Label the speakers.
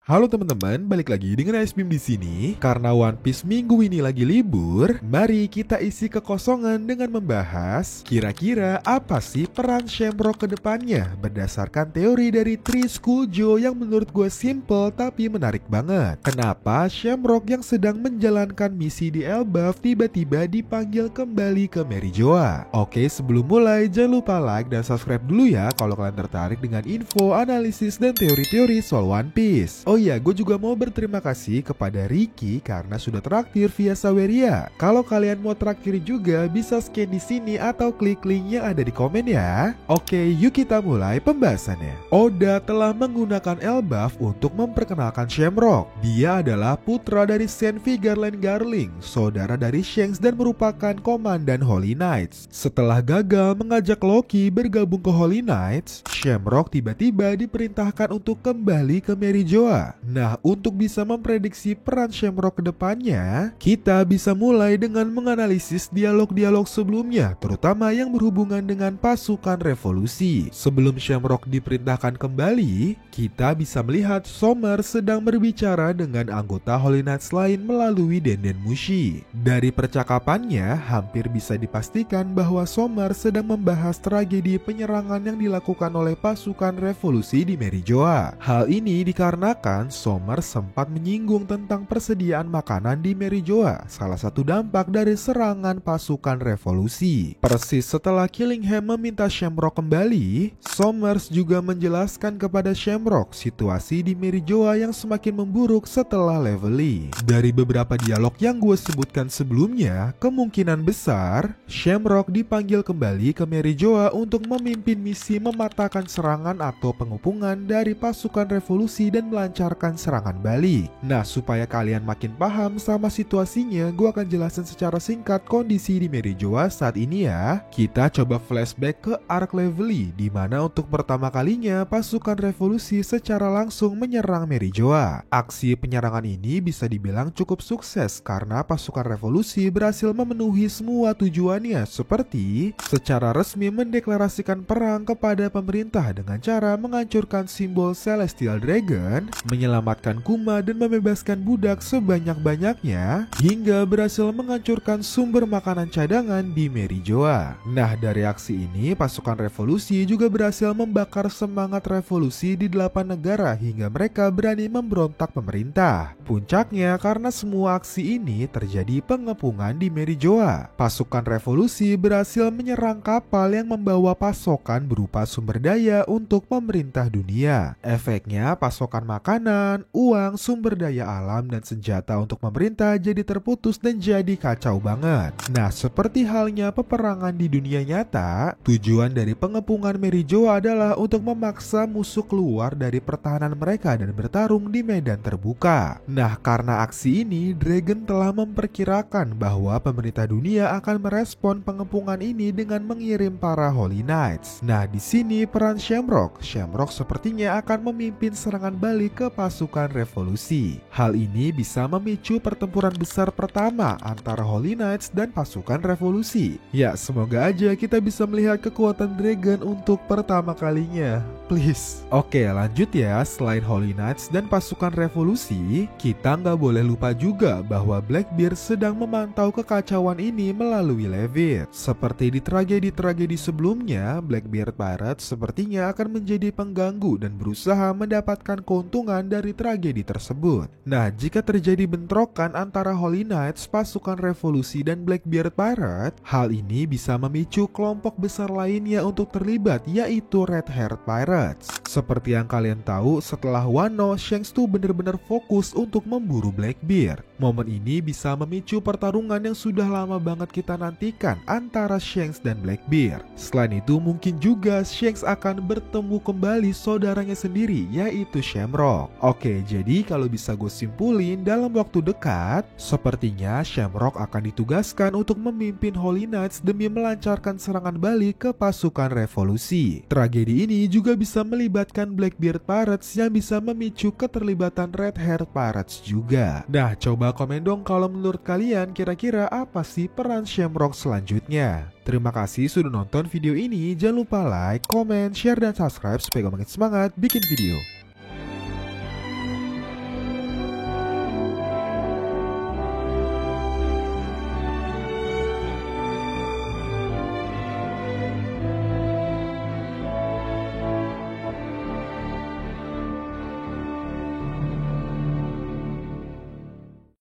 Speaker 1: Halo teman-teman, balik lagi dengan Ice Beam di sini. Karena One Piece minggu ini lagi libur, mari kita isi kekosongan dengan membahas kira-kira apa sih peran Shamrock ke depannya berdasarkan teori dari Three School Joe yang menurut gue simple tapi menarik banget. Kenapa Shamrock yang sedang menjalankan misi di Elbaf tiba-tiba dipanggil kembali ke Merijoa? Oke, sebelum mulai jangan lupa like dan subscribe dulu ya kalau kalian tertarik dengan info, analisis, dan teori-teori soal One Piece. Oh iya, gue juga mau berterima kasih kepada Ricky karena sudah traktir via Saweria. Kalau kalian mau traktir juga bisa scan di sini atau klik link yang ada di komen ya. Oke, yuk kita mulai pembahasannya. Oda telah menggunakan Elbaf untuk memperkenalkan Shamrock. Dia adalah putra dari Senvi Garland Garling, saudara dari Shanks dan merupakan komandan Holy Knights. Setelah gagal mengajak Loki bergabung ke Holy Knights, Shamrock tiba-tiba diperintahkan untuk kembali ke Merijoa. Nah, untuk bisa memprediksi peran Shamrock ke depannya, kita bisa mulai dengan menganalisis dialog-dialog sebelumnya, terutama yang berhubungan dengan pasukan revolusi. Sebelum Shamrock diperintahkan kembali, kita bisa melihat Sommer sedang berbicara dengan anggota Holy Knights lain melalui Denden Mushi. Dari percakapannya, hampir bisa dipastikan bahwa Sommer sedang membahas tragedi penyerangan yang dilakukan oleh pasukan revolusi di Merijoa. Hal ini dikarenakan Sommer sempat menyinggung tentang persediaan makanan di Merijoa, salah satu dampak dari serangan pasukan revolusi. Persis setelah Killingham meminta Shamrock kembali, Sommers juga menjelaskan kepada Shamrock situasi di Merijoa yang semakin memburuk setelah Levelly. Dari beberapa dialog yang gue sebutkan sebelumnya, kemungkinan besar Shamrock dipanggil kembali ke Merijoa untuk memimpin misi mematahkan serangan atau pengepungan dari pasukan revolusi dan melancarkan serangan balik. Nah, supaya kalian makin paham sama situasinya, gue akan jelasin secara singkat kondisi di Merijoa saat ini ya. Kita coba flashback ke arc Levelly, di mana untuk pertama kalinya pasukan revolusi secara langsung menyerang Merijoa. Aksi penyerangan ini bisa dibilang cukup sukses karena pasukan revolusi berhasil memenuhi semua tujuannya, seperti secara resmi mendeklarasikan perang kepada pemerintah dengan cara menghancurkan simbol Celestial Dragon, menyelamatkan Kuma dan membebaskan budak sebanyak-banyaknya, hingga berhasil menghancurkan sumber makanan cadangan di Merijoa. Nah, dari aksi ini pasukan revolusi juga berhasil membakar semangat revolusi di 8 negara hingga mereka berani memberontak pemerintah. Puncaknya karena semua aksi ini terjadi pengepungan di Merijoa. Pasukan revolusi berhasil menyerang kapal yang membawa pasokan berupa sumber daya untuk pemerintah dunia. Efeknya pasokan makanan, uang, sumber daya alam, dan senjata untuk pemerintah jadi terputus dan jadi kacau banget. Nah, seperti halnya peperangan di dunia nyata, tujuan dari pengepungan Merijoa adalah untuk memaksa musuh keluar dari pertahanan mereka dan bertarung di medan terbuka. Nah, karena aksi ini, Dragon telah memperkirakan bahwa pemerintah dunia akan merespon pengepungan ini dengan mengirim para Holy Knights. Nah, di sini peran Shamrock sepertinya akan memimpin serangan balik ke pasukan revolusi. Hal ini bisa memicu pertempuran besar pertama antara Holy Knights dan pasukan revolusi. Ya, semoga aja kita bisa melihat kekuatan Dragon untuk pertama kalinya. Please. Oke, lanjut ya. Selain Holy Knights dan pasukan revolusi, kita nggak boleh lupa juga bahwa Blackbeard sedang memantau kekacauan ini melalui Levitt. Seperti di tragedi-tragedi sebelumnya, Blackbeard Pirates sepertinya akan menjadi pengganggu dan berusaha mendapatkan keuntungan dari tragedi tersebut. Nah, jika terjadi bentrokan antara Holy Knights, pasukan revolusi, dan Blackbeard Pirate, hal ini bisa memicu kelompok besar lainnya untuk terlibat, yaitu Red Haired Pirates. Seperti yang kalian tahu, setelah Wano, Shanks tuh bener-bener fokus untuk memburu Blackbeard. Momen ini bisa memicu pertarungan yang sudah lama banget kita nantikan antara Shanks dan Blackbeard. Selain itu, mungkin juga Shanks akan bertemu kembali saudaranya sendiri, yaitu Shamrock. Oke, jadi kalau bisa gue simpulin, dalam waktu dekat, sepertinya Shamrock akan ditugaskan untuk memimpin Holy Knights demi melancarkan serangan balik ke pasukan revolusi. Tragedi ini juga bisa melibatkan Blackbeard Pirates yang bisa memicu keterlibatan Red Haired Pirates juga. Nah, coba komen dong kalau menurut kalian kira-kira apa sih peran Shamrock selanjutnya. Terima kasih sudah nonton video ini. Jangan lupa like, comment, share, dan subscribe supaya gue makin semangat bikin video.